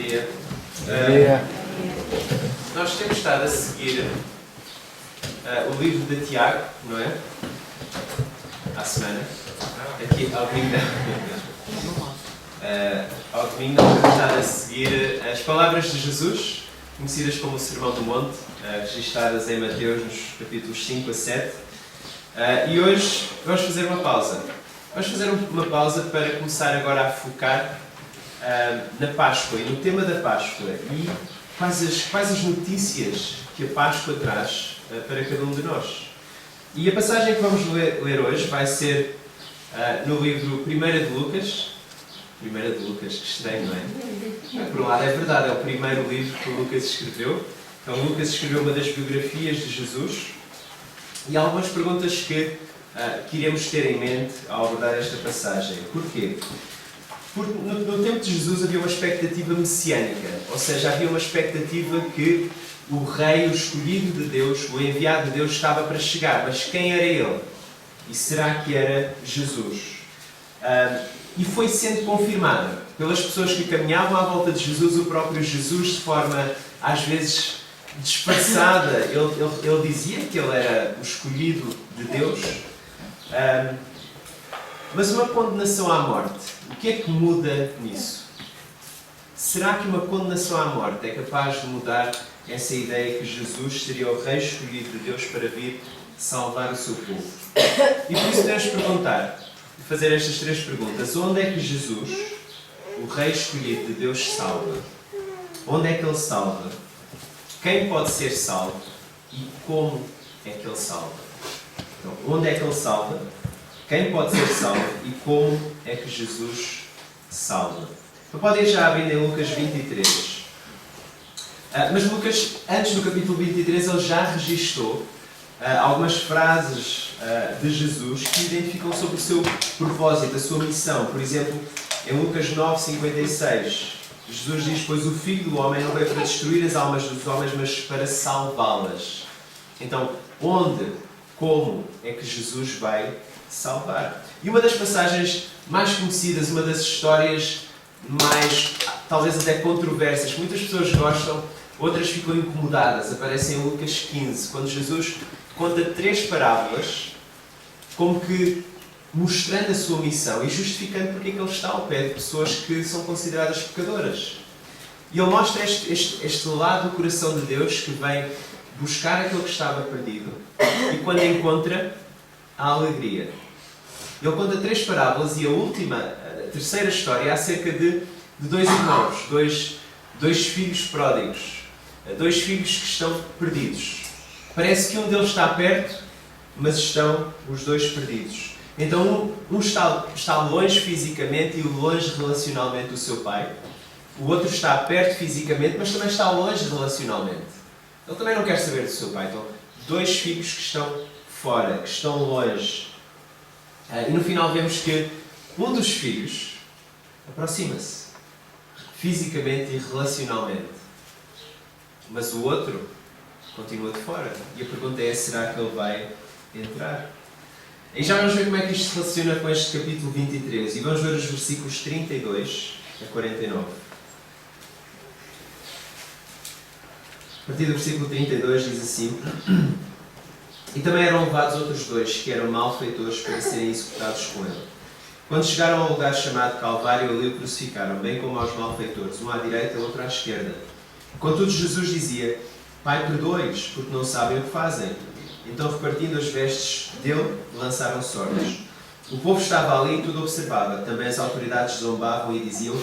dia. Nós temos estado a seguir o livro de Tiago, não é? À semana. Aqui, ao domingo ao domingo nós temos estado a seguir as palavras de Jesus, conhecidas como o Sermão do Monte, registadas em Mateus nos capítulos 5 a 7. E hoje vamos fazer uma pausa. Vamos fazer uma pausa para começar agora a focar na Páscoa e no tema da Páscoa e quais as notícias que a Páscoa traz para cada um de nós. E a passagem que vamos ler hoje vai ser no livro 1 de Lucas. 1 de Lucas, que estranho, não é? Por um lado é verdade, é o primeiro livro que o Lucas escreveu. Então Lucas escreveu uma das biografias de Jesus e há algumas perguntas que iremos ter em mente ao abordar esta passagem. Porquê? Porque no tempo de Jesus havia uma expectativa messiânica, ou seja, havia uma expectativa que o rei, o escolhido de Deus, o enviado de Deus estava para chegar. Mas quem era ele? E será que era Jesus? E foi sendo confirmada pelas pessoas que caminhavam à volta de Jesus, o próprio Jesus, de forma às vezes disfarçada. Ele dizia que ele era o escolhido de Deus. Mas uma condenação à morte, o que é que muda nisso? Será que uma condenação à morte é capaz de mudar essa ideia que Jesus seria o rei escolhido de Deus para vir salvar o seu povo? E por isso podemos perguntar, fazer estas três perguntas. Onde é que Jesus, o rei escolhido de Deus, salva? Onde é que ele salva? Quem pode ser salvo? E como é que ele salva? Então, onde é que ele salva? Quem pode ser salvo e como é que Jesus salva? Então podem já abrir em Lucas 23. Mas Lucas, antes do capítulo 23, ele já registou algumas frases de Jesus que identificam sobre o seu propósito, a sua missão. Por exemplo, em Lucas 9:56, Jesus diz: pois o Filho do Homem não veio para destruir as almas dos homens, mas para salvá-las. Então, onde, como é que Jesus vai salvar? E uma das passagens mais conhecidas, uma das histórias mais, talvez até controversas, que muitas pessoas gostam, outras ficam incomodadas, aparece em Lucas 15, quando Jesus conta 3 parábolas, como que mostrando a sua missão e justificando porque é que ele está ao pé de pessoas que são consideradas pecadoras. E ele mostra este lado do coração de Deus que vem buscar aquilo que estava perdido e quando encontra, a alegria. Ele conta 3 parábolas e a terceira história é acerca de 2 irmãos, dois filhos pródigos, 2 filhos que estão perdidos. Parece que um deles está perto, mas estão os 2 perdidos. Então um está longe fisicamente e longe relacionalmente do seu pai. O outro está perto fisicamente, mas também está longe relacionalmente. Ele também não quer saber do seu pai. Então, 2 filhos que estão fora, que estão longe. E no final vemos que um dos filhos aproxima-se fisicamente e relacionalmente, mas o outro continua de fora. E a pergunta é: será que ele vai entrar? E já vamos ver como é que isto se relaciona com este capítulo 23 e vamos ver os versículos 32 a 49. A partir do versículo 32 diz assim: e também eram levados outros 2 que eram malfeitores para serem executados com ele. Quando chegaram ao lugar chamado Calvário, ali o crucificaram, bem como aos malfeitores, um à direita e outro à esquerda. Contudo Jesus dizia: Pai, perdoe-os, porque não sabem o que fazem. Então, repartindo as vestes dele, lançaram sortes. O povo estava ali e tudo observava. Também as autoridades zombavam e diziam: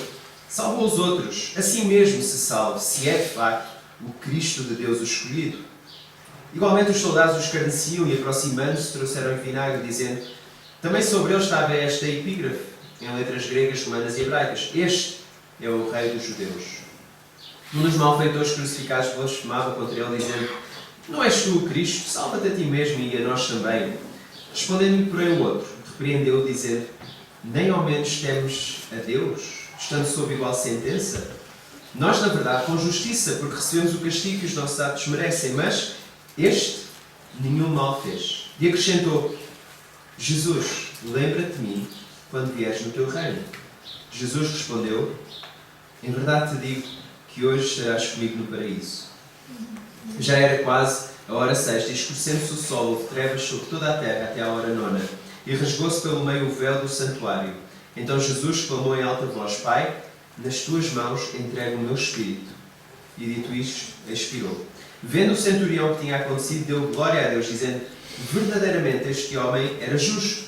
salva os outros, assim mesmo se salve, se é de facto o Cristo de Deus o escolhido. Igualmente os soldados os escarneciam e, aproximando-se, trouxeram vinagre, dizendo: também sobre ele estava esta epígrafe, em letras gregas, romanas e hebraicas: este é o rei dos judeus. Um dos malfeitores crucificados blasfemava contra ele, dizendo: não és tu o Cristo? Salva-te a ti mesmo e a nós também. Respondendo-lhe, porém, o outro, repreendeu, dizendo: nem ao menos temos a Deus, estando sob igual sentença? Nós, na verdade, com justiça, porque recebemos o castigo que os nossos atos merecem, mas este nenhum mal fez. E acrescentou: Jesus, lembra-te de mim quando vieres no teu reino. Jesus respondeu: em verdade te digo, que hoje estarás comigo no paraíso. Já era quase a hora sexta, e escurecendo-se o sol, houve trevas sobre toda a terra até à hora nona, e rasgou-se pelo meio o véu do santuário. Então Jesus clamou em alta voz: Pai, nas tuas mãos entrego o meu espírito. E dito isto, expirou. Vendo o centurião o que tinha acontecido, deu glória a Deus, dizendo: verdadeiramente este homem era justo.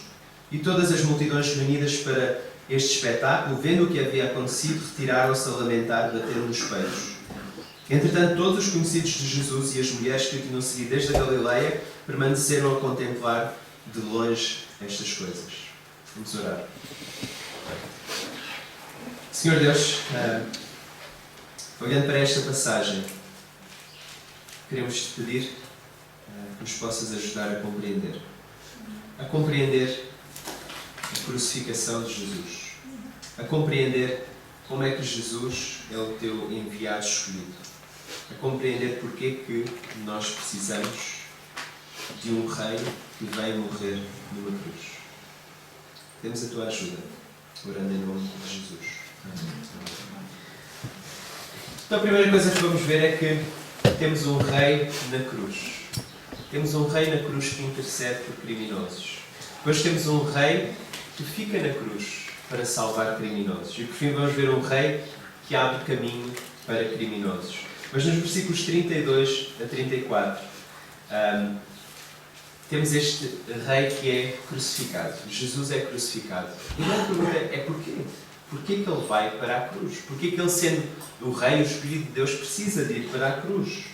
E todas as multidões reunidas para este espetáculo, vendo o que havia acontecido, retiraram-se a lamentar, batendo nos peitos. Entretanto, todos os conhecidos de Jesus e as mulheres que o tinham seguido desde a Galileia permaneceram a contemplar de longe estas coisas. Vamos orar. Senhor Deus, olhando para esta passagem, queremos te pedir que nos possas ajudar a compreender a crucificação de Jesus, a compreender como é que Jesus é o teu enviado escolhido, a compreender porque é que nós precisamos de um rei que vem morrer numa cruz. Temos a tua ajuda, orando em nome de Jesus. Amém. Então a primeira coisa que vamos ver é que temos um rei na cruz. Temos um rei na cruz que intercede por criminosos. Depois temos um rei que fica na cruz para salvar criminosos. E por fim vamos ver um rei que abre caminho para criminosos. Mas nos versículos 32 a 34, temos este rei que é crucificado. Jesus é crucificado. E a pergunta é porquê? Porquê que ele vai para a cruz? Porquê que ele, sendo o rei, o escolhido de Deus, precisa de ir para a cruz?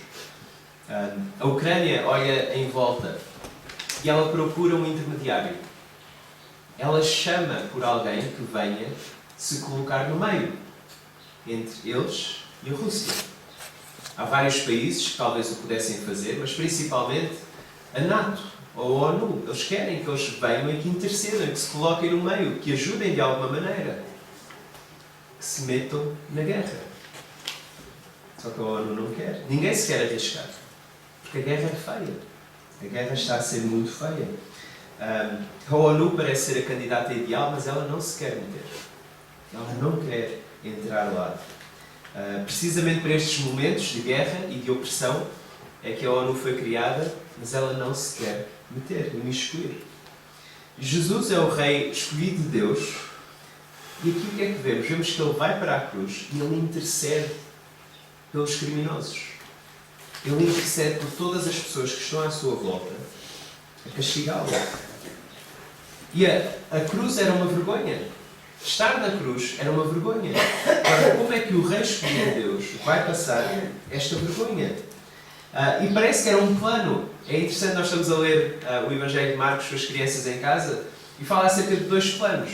A Ucrânia olha em volta e ela procura um intermediário. Ela chama por alguém que venha se colocar no meio entre eles e a Rússia. Há vários países que talvez o pudessem fazer, mas principalmente a NATO ou a ONU. Eles querem que eles venham e que intercedam, que se coloquem no meio, que ajudem de alguma maneira, que se metam na guerra. Só que a ONU não quer. Ninguém se quer arriscar. Porque a guerra é feia. A guerra está a ser muito feia. A ONU parece ser a candidata ideal, mas ela não se quer meter. Ela não quer entrar lá. Precisamente para estes momentos de guerra e de opressão é que a ONU foi criada, mas ela não se quer meter, imiscuir. Jesus é o rei escolhido de Deus, e aqui o que é que vemos? Vemos que ele vai para a cruz e ele intercede pelos criminosos. Ele intercede por todas as pessoas que estão à sua volta a castigá-lo. E a cruz era uma vergonha. Estar na cruz era uma vergonha. Agora, como é que o rei escolhido de Deus vai passar esta vergonha? E parece que era um plano. É interessante, nós estamos a ler o Evangelho de Marcos com as crianças em casa e fala acerca de dois planos.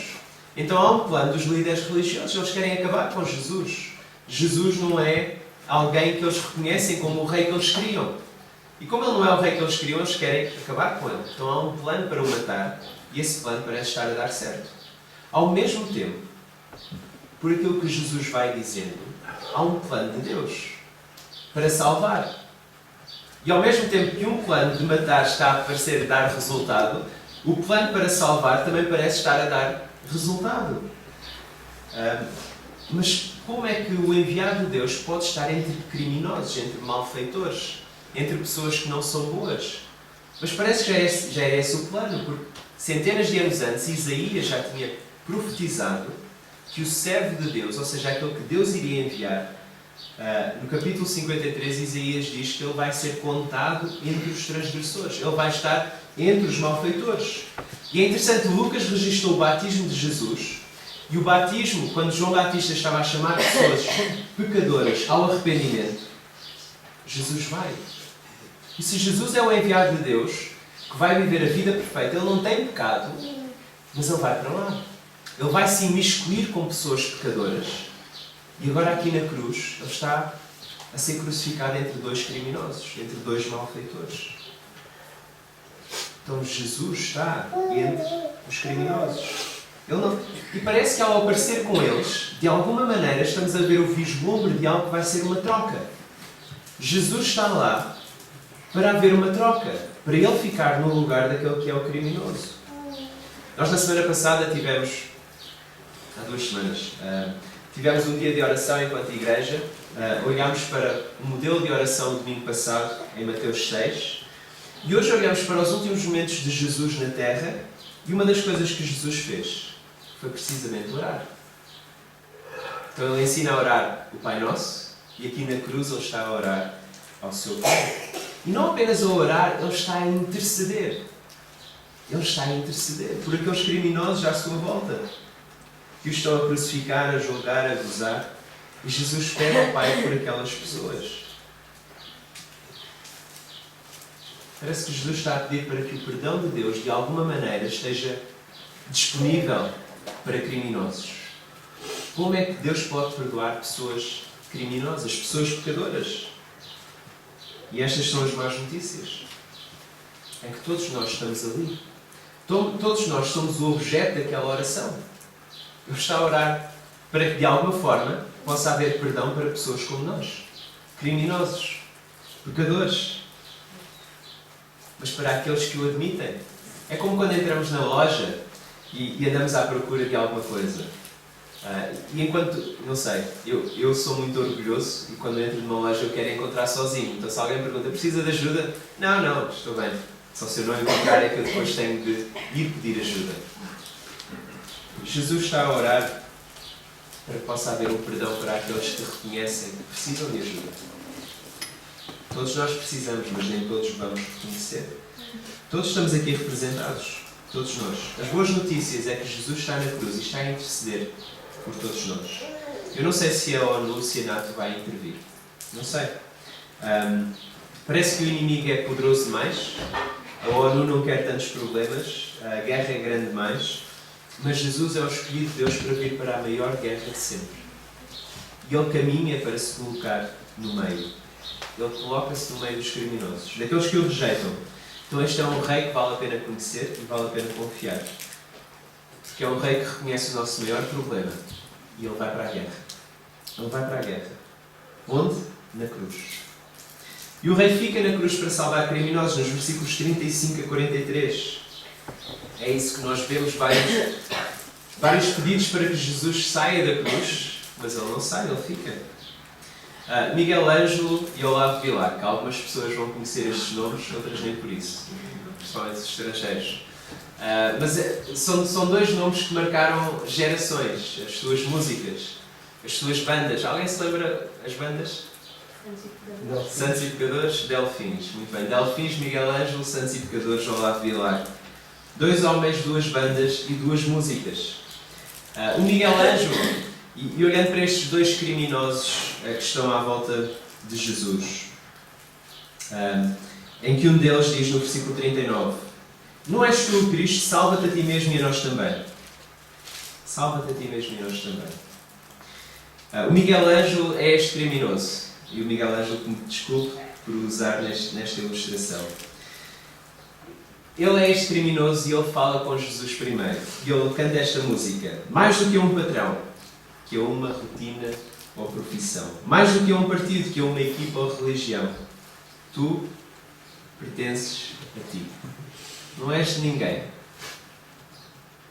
Então há um plano dos líderes religiosos. Eles querem acabar com Jesus. Jesus não é alguém que eles reconhecem como o rei que eles queriam. E como ele não é o rei que eles queriam, eles querem acabar com ele. Então há um plano para o matar e esse plano parece estar a dar certo. Ao mesmo tempo, por aquilo que Jesus vai dizendo, há um plano de Deus para salvar. E ao mesmo tempo que um plano de matar está a parecer dar resultado, o plano para salvar também parece estar a dar resultado. Mas como é que o enviado de Deus pode estar entre criminosos, entre malfeitores, entre pessoas que não são boas? Mas parece que já era esse o plano, porque centenas de anos antes Isaías já tinha profetizado que o servo de Deus, ou seja, aquele que Deus iria enviar, no capítulo 53, Isaías diz que ele vai ser contado entre os transgressores. Ele vai estar entre os malfeitores. E é interessante, Lucas registrou o batismo de Jesus. E o batismo, quando João Batista estava a chamar pessoas pecadoras ao arrependimento, Jesus vai. E se Jesus é o enviado de Deus, que vai viver a vida perfeita, ele não tem pecado, mas ele vai para lá. Ele vai se imiscuir com pessoas pecadoras. E agora aqui na cruz, ele está a ser crucificado entre dois criminosos, entre dois malfeitores. Então Jesus está entre os criminosos. Ele não... E parece que ao aparecer com eles, de alguma maneira estamos a ver o vislumbre de algo que vai ser uma troca. Jesus está lá para haver uma troca, para ele ficar no lugar daquele que é o criminoso. Nós na semana passada tivemos, há 2 semanas, tivemos um dia de oração enquanto igreja olhámos para o modelo de oração do domingo passado, em Mateus 6, e hoje olhamos para os últimos momentos de Jesus na Terra, e uma das coisas que Jesus fez foi precisamente orar. Então ele ensina a orar o Pai Nosso, e aqui na cruz ele está a orar ao seu Pai. E não apenas a orar, ele está a interceder. Ele está a interceder por aqueles criminosos à sua volta, que o estão a crucificar, a julgar, a gozar. E Jesus pede ao Pai por aquelas pessoas. Parece que Jesus está a pedir para que o perdão de Deus, de alguma maneira, esteja disponível para criminosos. Como é que Deus pode perdoar pessoas criminosas, pessoas pecadoras? E estas são as más notícias. É que todos nós estamos ali. Todos nós somos o objeto daquela oração. Ele está a orar para que, de alguma forma, possa haver perdão para pessoas como nós. Criminosos. Pecadores. Mas para aqueles que o admitem. É como quando entramos na loja e andamos à procura de alguma coisa. E enquanto, não sei, eu sou muito orgulhoso e quando entro numa loja eu quero encontrar sozinho. Então se alguém pergunta, precisa de ajuda? Não, estou bem. Só se eu não encontrar é que eu depois tenho de ir pedir ajuda. Jesus está a orar para que possa haver um perdão para aqueles que reconhecem que precisam de ajuda. Todos nós precisamos, mas nem todos vamos reconhecer. Todos estamos aqui representados. Todos nós. As boas notícias é que Jesus está na cruz e está a interceder por todos nós. Eu não sei se a ONU, se a NATO vai intervir. Não sei. Parece que o inimigo é poderoso demais. A ONU não quer tantos problemas. A guerra é grande demais. Mas Jesus é o escolhido de Deus para vir para a maior guerra de sempre. E Ele caminha para se colocar no meio. Ele coloca-se no meio dos criminosos, daqueles que o rejeitam. Então este é um rei que vale a pena conhecer e vale a pena confiar. Porque é um rei que reconhece o nosso maior problema. E ele vai para a guerra. Ele vai para a guerra. Onde? Na cruz. E o rei fica na cruz para salvar criminosos, nos versículos 35 a 43. É isso que nós vemos, vários pedidos para que Jesus saia da cruz, mas ele não sai, ele fica. Miguel Ângelo e Olavo Bilac, que algumas pessoas vão conhecer estes nomes, outras nem por isso, principalmente os estrangeiros. Mas são dois nomes que marcaram gerações, as suas músicas, as suas bandas. Alguém se lembra as bandas? Santos e Pecadores, Delfins. Muito bem, Delfins, Miguel Ângelo, Santos e Pecadores, Olavo Bilac. Dois homens, duas bandas e duas músicas. O Miguel Ângelo, e olhando para estes dois criminosos que estão à volta de Jesus, em que um deles diz no versículo 39: não és tu o Cristo, salva-te a ti mesmo e a nós também. Salva-te a ti mesmo e a nós também. O Miguel Ângelo é este criminoso. E o Miguel Ângelo, que me desculpe por usar nesta ilustração. Ele é este criminoso e ele fala com Jesus primeiro. E ele canta esta música. Mais do que um patrão, que é uma rotina ou profissão. Mais do que um partido, que é uma equipa ou religião. Tu pertences a ti. Não és de ninguém.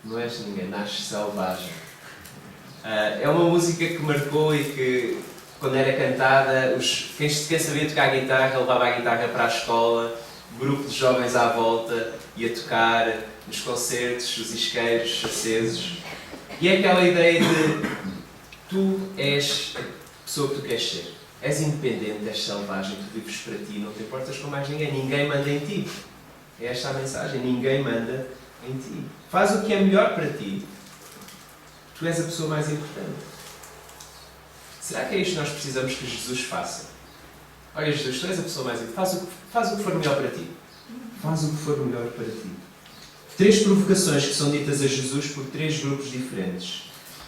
Não és de ninguém. Nasces selvagem. É uma música que marcou e que, quando era cantada, quem sabia tocar guitarra, levava a guitarra para a escola, grupo de jovens à volta, ia tocar nos concertos, os isqueiros acesos. E é aquela ideia de tu és a pessoa que tu queres ser. És independente, és selvagem, tu vives para ti, não te importas com mais ninguém. Ninguém manda em ti. É esta a mensagem. Ninguém manda em ti. Faz o que é melhor para ti. Tu és a pessoa mais importante. Será que é isto que nós precisamos que Jesus faça? Olha, Jesus, tu és a pessoa mais importante. Faz o que for melhor para ti. Faz o que for melhor para ti. 3 provocações que são ditas a Jesus por 3 grupos diferentes.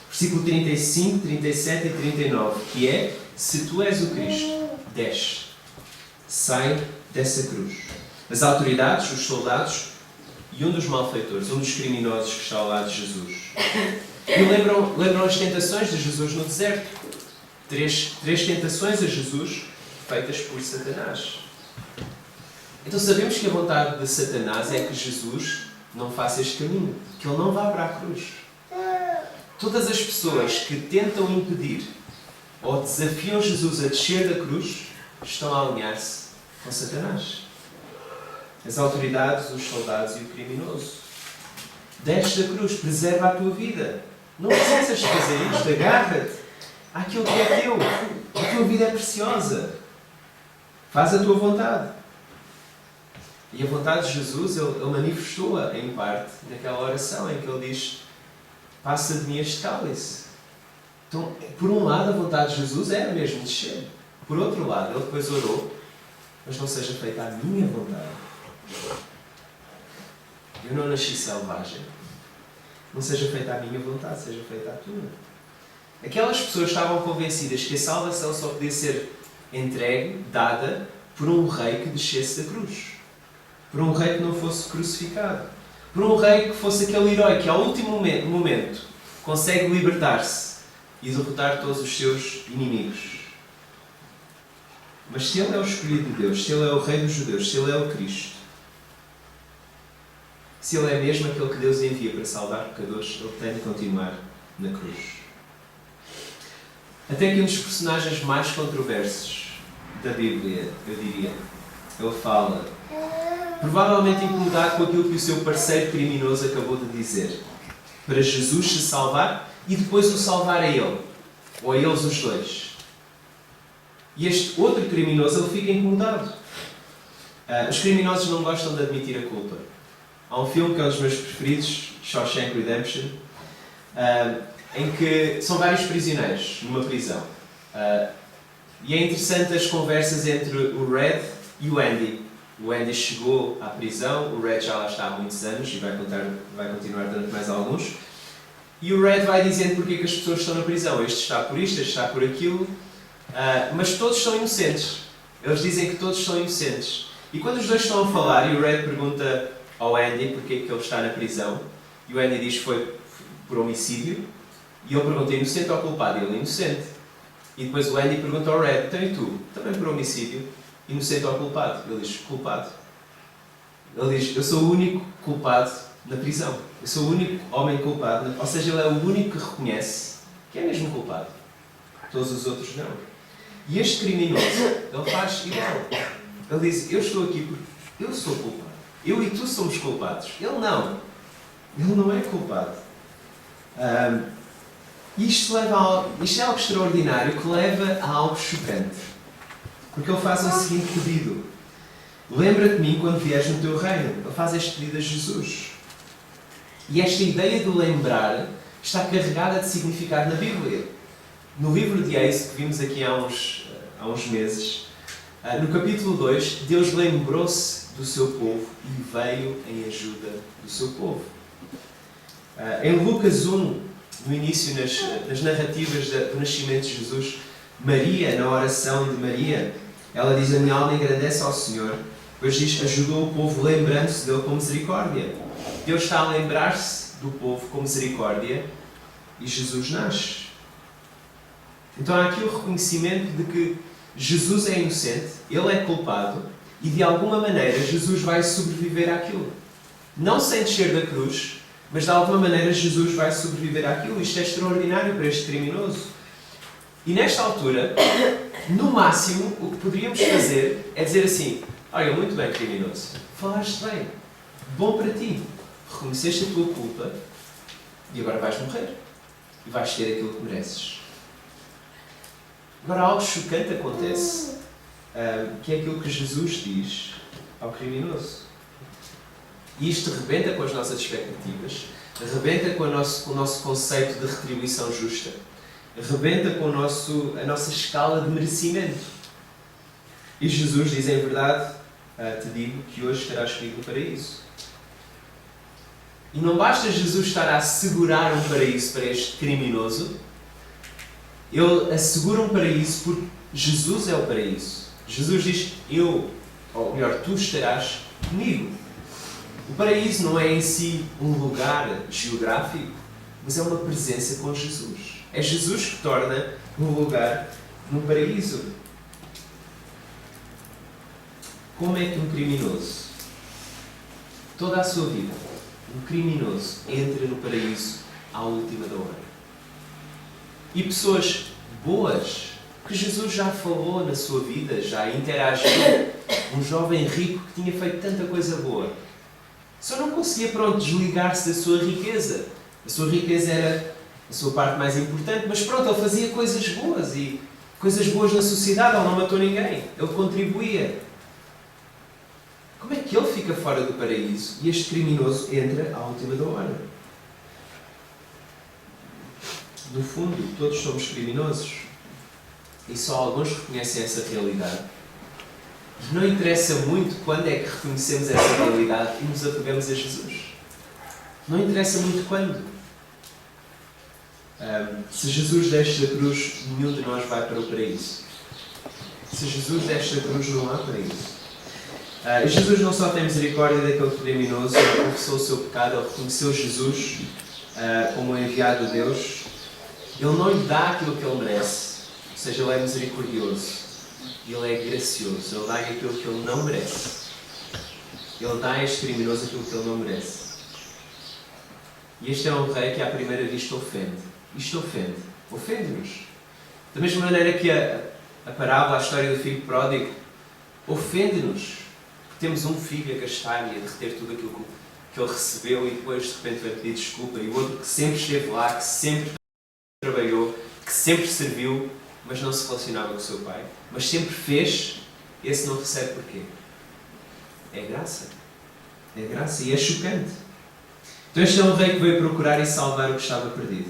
Versículo 35, 37 e 39, que é: se tu és o Cristo, desce. Sai dessa cruz. As autoridades, os soldados e um dos malfeitores, um dos criminosos que está ao lado de Jesus. E lembram as tentações de Jesus no deserto. 3 tentações a Jesus feitas por Satanás. Então sabemos que a vontade de Satanás é que Jesus não faça este caminho, que ele não vá para a cruz. Todas as pessoas que tentam impedir ou desafiam Jesus a descer da cruz, estão a alinhar-se com Satanás. As autoridades, os soldados e o criminoso. Desce da cruz, preserva a tua vida. Não precisas de fazer isto, agarra-te àquilo que é teu. A tua vida é preciosa. Faz a tua vontade. E a vontade de Jesus, Ele manifestou-a em parte naquela oração em que Ele diz: passa de mim este cálice. Então, por um lado, a vontade de Jesus era mesmo descer. Por outro lado, Ele depois orou: mas não seja feita a minha vontade. Eu não nasci selvagem. Não seja feita a minha vontade, seja feita a tua. Aquelas pessoas estavam convencidas que a salvação só podia ser entregue, dada, por um rei que descesse da cruz. Por um rei que não fosse crucificado. Por um rei que fosse aquele herói que ao último momento consegue libertar-se e derrotar todos os seus inimigos. Mas se Ele é o escolhido de Deus, se Ele é o Rei dos Judeus, se Ele é o Cristo, se Ele é mesmo aquele que Deus envia para salvar pecadores, Ele tem de continuar na cruz. Até que um dos personagens mais controversos da Bíblia, eu diria, ele fala, provavelmente incomodado com aquilo que o seu parceiro criminoso acabou de dizer, para Jesus se salvar e depois o salvar a ele, ou a eles os dois. E este outro criminoso, ele fica incomodado. Os criminosos não gostam de admitir a culpa. Há um filme que é um dos meus preferidos, Shawshank Redemption, em que são vários prisioneiros numa prisão. E é interessante as conversas entre o Red e o Andy. O Andy chegou à prisão, o Red já lá está há muitos anos e vai continuar durante mais alguns. E o Red vai dizendo porque é que as pessoas estão na prisão. Este está por isto, este está por aquilo. Mas todos são inocentes. Eles dizem que todos são inocentes. E quando os dois estão a falar e o Red pergunta ao Andy porque é que ele está na prisão, e o Andy diz que foi por homicídio, e ele pergunta: inocente ou culpado? E ele: inocente. E depois o Andy pergunta ao Red: então e tu? Também por homicídio? Inocente ou culpado? Ele diz: culpado. Ele diz: eu sou o único culpado na prisão. Eu sou o único homem culpado. Ou seja, ele é o único que reconhece que é mesmo culpado. Todos os outros não. E este criminoso, ele faz igual. Ele diz: eu estou aqui porque eu sou culpado. Eu e tu somos culpados. Ele não. Ele não é culpado. Isto é algo extraordinário que leva a algo chocante. Porque ele faz o seguinte pedido: lembra-te de mim quando vieres no teu reino. Ele faz este pedido a Jesus. E esta ideia de lembrar está carregada de significado na Bíblia. No livro de Êxodo, que vimos aqui há uns meses, no capítulo 2, Deus lembrou-se do seu povo e veio em ajuda do seu povo. Em Lucas 1, no início, nas narrativas do nascimento de Jesus, Maria, na oração de Maria, ela diz: a minha alma engrandece ao Senhor, pois diz: ajudou o povo lembrando-se dele com misericórdia. Deus está a lembrar-se do povo com misericórdia e Jesus nasce. Então há aqui o reconhecimento de que Jesus é inocente, Ele é culpado e de alguma maneira Jesus vai sobreviver àquilo. Não sem descer da cruz, mas de alguma maneira Jesus vai sobreviver àquilo. Isto é extraordinário para este criminoso. E nesta altura, no máximo, o que poderíamos fazer é dizer assim: olha, muito bem, criminoso, falaste bem, bom para ti, reconheceste a tua culpa e agora vais morrer e vais ter aquilo que mereces. Agora algo chocante acontece, que é aquilo que Jesus diz ao criminoso. E isto rebenta com as nossas expectativas, rebenta com o nosso conceito de retribuição justa, rebenta com a nossa escala de merecimento. E Jesus diz: em verdade, te digo que hoje terás comigo no paraíso. E não basta Jesus estar a assegurar um paraíso para este criminoso, Ele assegura um paraíso porque Jesus é o paraíso. Jesus diz: ou melhor, tu estarás comigo. O paraíso não é em si um lugar geográfico, mas é uma presença com Jesus. É Jesus que torna um lugar no paraíso. Como é que um criminoso, toda a sua vida, um criminoso entra no paraíso à última da hora? E pessoas boas Porque Jesus já falou na sua vida, já interagiu. Um jovem rico que tinha feito tanta coisa boa. Só não conseguia, desligar-se da sua riqueza. A sua riqueza era a sua parte mais importante, mas ele fazia coisas boas e coisas boas na sociedade. Ele não matou ninguém. Ele contribuía. Como é que ele fica fora do paraíso e este criminoso entra à última da hora? No fundo, todos somos criminosos. E só alguns reconhecem essa realidade. Não interessa muito quando é que reconhecemos essa realidade e nos apegamos a Jesus. Não interessa muito quando. Se Jesus desce da cruz, nenhum de nós vai para o paraíso. Se Jesus desce da cruz, não há paraíso. Jesus não só tem misericórdia daquele criminoso, ele confessou o seu pecado, ele reconheceu Jesus como o enviado de Deus. Ele não lhe dá aquilo que ele merece. Ou seja, ele é misericordioso. Ele é gracioso. Ele dá-lhe aquilo que ele não merece. Ele dá a este criminoso aquilo que ele não merece. E este é um rei que à primeira vista ofende. Isto ofende. Ofende-nos. Da mesma maneira que a parábola, a história do filho pródigo, ofende-nos. Porque temos um filho a gastar e a derreter tudo aquilo que ele recebeu e depois de repente vai pedir desculpa. E o outro que sempre esteve lá, que sempre trabalhou, que sempre serviu, mas não se relacionava com o seu pai. Mas sempre fez, esse não recebe porquê? É graça. É graça e é chocante. Então este é um rei que veio procurar e salvar o que estava perdido.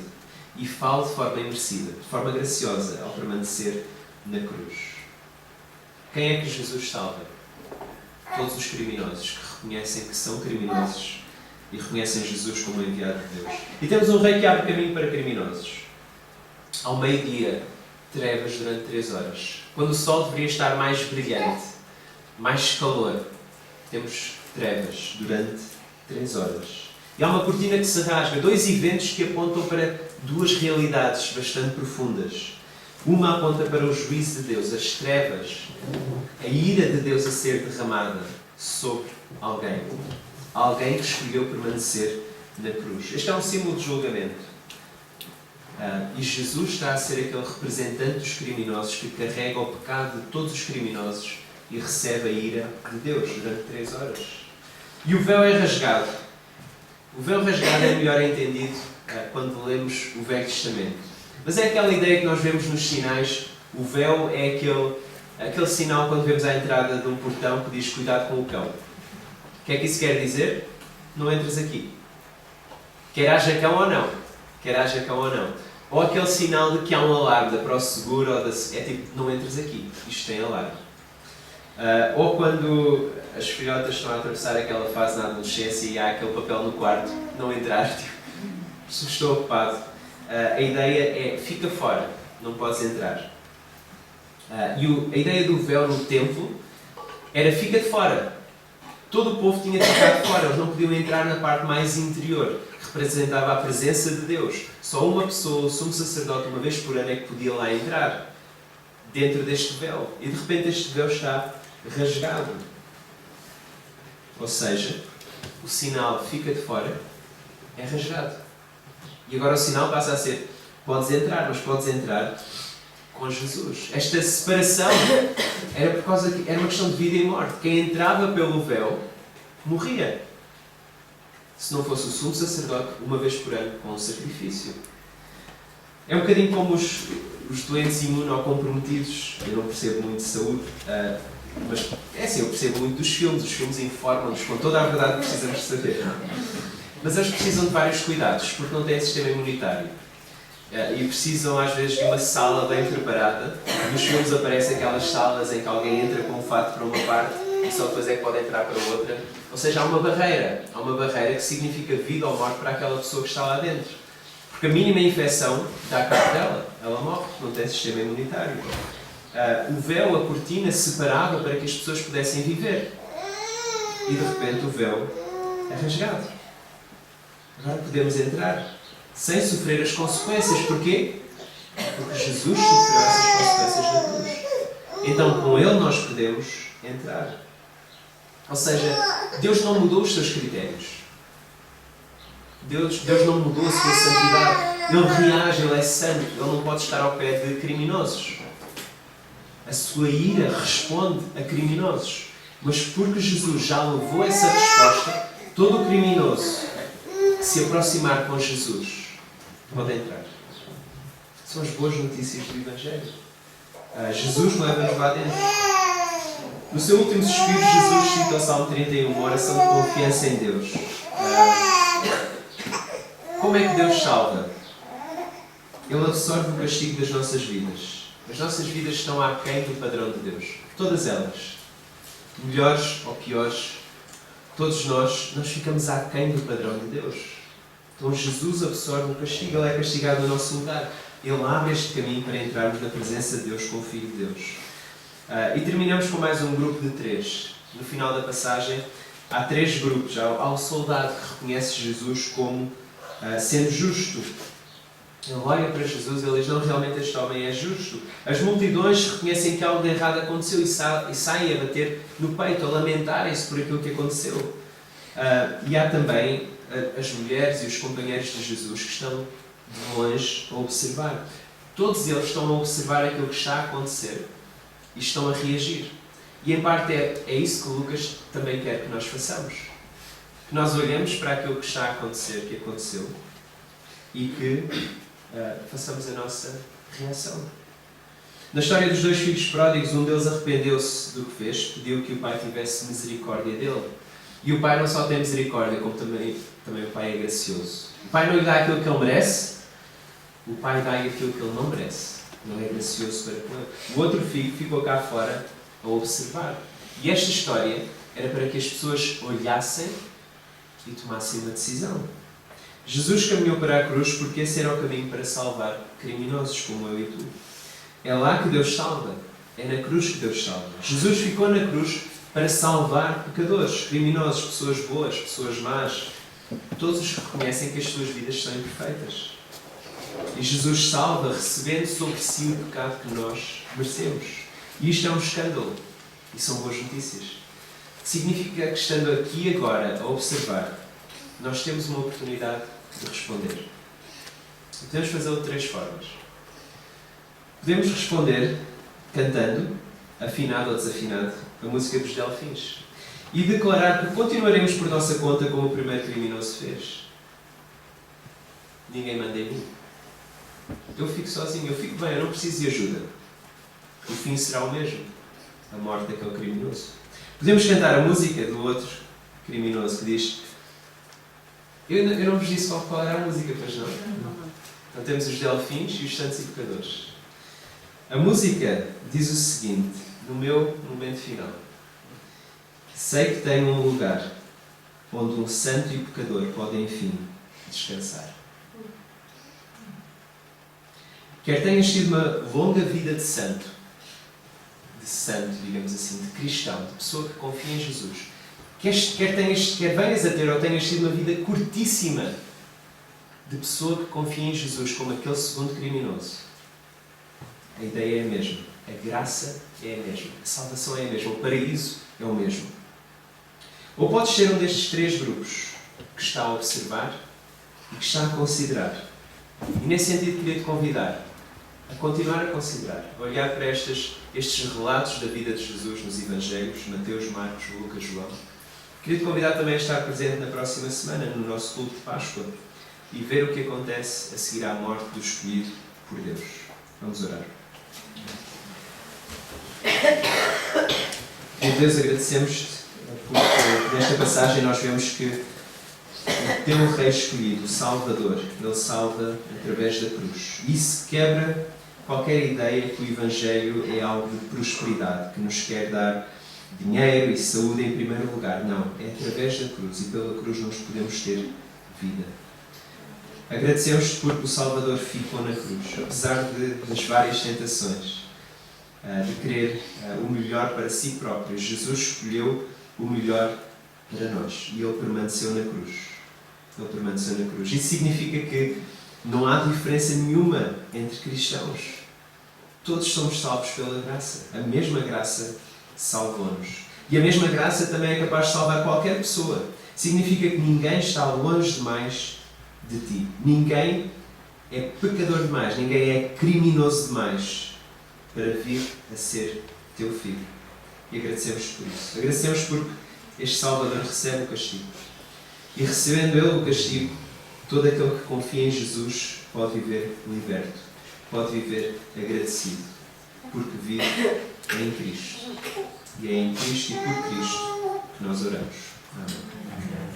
E fala de forma imerecida, de forma graciosa, ao permanecer na cruz. Quem é que Jesus salva? Todos os criminosos que reconhecem que são criminosos e reconhecem Jesus como enviado de Deus. E temos um rei que abre caminho para criminosos. Ao meio-dia, trevas durante 3 horas. Quando o sol deveria estar mais brilhante, mais calor, temos trevas durante 3 horas. E há uma cortina que se rasga. 2 eventos que apontam para 2 realidades bastante profundas. Uma aponta para o juízo de Deus, as trevas, a ira de Deus a ser derramada sobre alguém. Alguém que escolheu permanecer na cruz. Este é um símbolo de julgamento. E Jesus está a ser aquele representante dos criminosos que carrega o pecado de todos os criminosos e recebe a ira de Deus durante 3 horas. E o véu é rasgado. O véu rasgado é melhor entendido quando lemos o Velho Testamento. Mas é aquela ideia que nós vemos nos sinais. O véu é aquele sinal quando vemos à entrada de um portão que diz cuidado com o cão. O que é que isso quer dizer? Não entres aqui. Quer haja cão ou não. Quer haja cão ou não. Ou aquele sinal de que há um alarme da ProSeguro, é tipo, não entres aqui, isto tem alarme. Ou quando as filhotas estão a atravessar aquela fase na adolescência e há aquele papel no quarto, não entrar, tipo, estou ocupado. A ideia é, fica fora, não podes entrar. E a ideia do véu no templo era, fica de fora. Todo o povo tinha de ficar de fora, eles não podiam entrar na parte mais interior, que representava a presença de Deus. Só uma pessoa, o sumo sacerdote, uma vez por ano é que podia lá entrar, dentro deste véu. E de repente este véu está rasgado. Ou seja, o sinal fica de fora, é rasgado. E agora o sinal passa a ser, podes entrar, mas podes entrar com Jesus. Esta separação era por causa que era uma questão de vida e morte. Quem entrava pelo véu morria. Se não fosse o sumo sacerdote, uma vez por ano, com um sacrifício. É um bocadinho como os doentes imunocomprometidos. Eu não percebo muito de saúde, mas é assim, eu percebo muito dos filmes. Os filmes informam-nos com toda a verdade que precisamos saber. Mas eles precisam de vários cuidados, porque não têm sistema imunitário. E precisam às vezes de uma sala bem preparada. Nos filmes aparecem aquelas salas em que alguém entra com um fato para uma parte e só depois é que pode entrar para outra. Ou seja, há uma barreira que significa vida ou morte para aquela pessoa que está lá dentro. Porque a mínima infecção dá cabo dela, ela morre, não tem sistema imunitário. O véu, a cortina, separava para que as pessoas pudessem viver. E de repente o véu é rasgado. Agora podemos entrar sem sofrer as consequências. Porquê? Porque Jesus sofreu essas consequências na cruz. Então com Ele nós podemos entrar. Ou seja, Deus não mudou os seus critérios. Deus não mudou a sua santidade. Ele reage, Ele é santo. Ele não pode estar ao pé de criminosos. A sua ira responde a criminosos. Mas porque Jesus já levou essa resposta, todo o criminoso que se aproximar com Jesus pode entrar. São as boas notícias do Evangelho. Jesus leva-nos lá dentro. No seu último suspiro, Jesus cita o Salmo 31, uma oração de confiança em Deus. Como é que Deus salva? Ele absorve o castigo das nossas vidas. As nossas vidas estão aquém do padrão de Deus. Todas elas. Melhores ou piores, todos nós ficamos aquém do padrão de Deus. Então Jesus absorve o castigo, Ele é castigado no nosso lugar. Ele abre este caminho para entrarmos na presença de Deus com o Filho de Deus. E terminamos com mais um grupo de 3. No final da passagem, há 3 grupos. Há o soldado que reconhece Jesus como sendo justo. Ele olha para Jesus e ele diz, não, realmente este homem é justo. As multidões reconhecem que algo de errado aconteceu e saem a bater no peito, a lamentarem-se por aquilo que aconteceu. E há também as mulheres e os companheiros de Jesus que estão de longe a observar. Todos eles estão a observar aquilo que está a acontecer e estão a reagir. E em parte é isso que Lucas também quer que nós façamos. Que nós olhemos para aquilo que está a acontecer, que aconteceu, e que façamos a nossa reação. Na história dos 2 filhos pródigos, um deles arrependeu-se do que fez, pediu que o pai tivesse misericórdia dele. E o pai não só tem misericórdia, como também o pai é gracioso. O pai não lhe dá aquilo que ele merece, o pai dá-lhe aquilo que ele não merece. Ele é gracioso para com ele. O outro filho ficou cá fora a observar. E esta história era para que as pessoas olhassem e tomassem uma decisão. Jesus caminhou para a cruz porque esse era o caminho para salvar criminosos como eu e tu. É lá que Deus salva. É na cruz que Deus salva. Jesus ficou na cruz para salvar pecadores, criminosos, pessoas boas, pessoas más. Todos os que reconhecem que as suas vidas são imperfeitas. E Jesus salva recebendo sobre si o pecado que nós merecemos. E isto é um escândalo. E são boas notícias. Significa que estando aqui agora a observar, nós temos uma oportunidade de responder. E podemos fazê-lo de 3 formas. Podemos responder cantando, afinado ou desafinado, a música dos Delfins. E declarar que continuaremos por nossa conta como o primeiro criminoso fez. Ninguém manda em mim. Eu fico sozinho, eu fico bem, eu não preciso de ajuda. O fim será o mesmo. A morte daquele criminoso. Podemos cantar a música do outro criminoso que diz... Eu não vos disse qual era a música, pois não? Então temos os Delfins e os Santos e Pecadores. A música diz o seguinte, no meu momento final. Sei que tenho um lugar onde um santo e o pecador podem, enfim, descansar. Quer tenhas tido uma longa vida de santo, digamos assim, de cristão, de pessoa que confia em Jesus, quer venhas a ter ou tenhas tido uma vida curtíssima de pessoa que confia em Jesus como aquele segundo criminoso, a ideia é a mesma, a graça é a mesma, a salvação é a mesma, o paraíso é o mesmo. Ou podes ser um destes 3 grupos que está a observar e que está a considerar. E nesse sentido queria-te convidar a continuar a considerar, a olhar para estes relatos da vida de Jesus nos Evangelhos, Mateus, Marcos, Lucas, João. Queria-te convidar também a estar presente na próxima semana, no nosso culto de Páscoa, e ver o que acontece a seguir à morte do escolhido por Deus. Vamos orar. Meu Deus, agradecemos-te porque nesta passagem nós vemos que o teu Rei escolhido, o Salvador, Ele salva através da cruz. Isso quebra qualquer ideia que o Evangelho é algo de prosperidade, que nos quer dar dinheiro e saúde em primeiro lugar. Não, é através da cruz e pela cruz nós podemos ter vida. Agradecemos-te porque o Salvador ficou na cruz, apesar das várias tentações, de querer o melhor para si próprio. Jesus escolheu o melhor para nós e Ele permaneceu na cruz. Ele permaneceu na cruz. Isso significa que não há diferença nenhuma entre cristãos. Todos somos salvos pela graça. A mesma graça salvou-nos. E a mesma graça também é capaz de salvar qualquer pessoa. Significa que ninguém está longe demais de ti. Ninguém é pecador demais. Ninguém é criminoso demais para vir a ser teu filho. E agradecemos por isso. Agradecemos porque este Salvador recebe o castigo. E recebendo ele o castigo, todo aquele que confia em Jesus pode viver liberto, pode viver agradecido, porque vive em Cristo. E é em Cristo e por Cristo que nós oramos. Amém.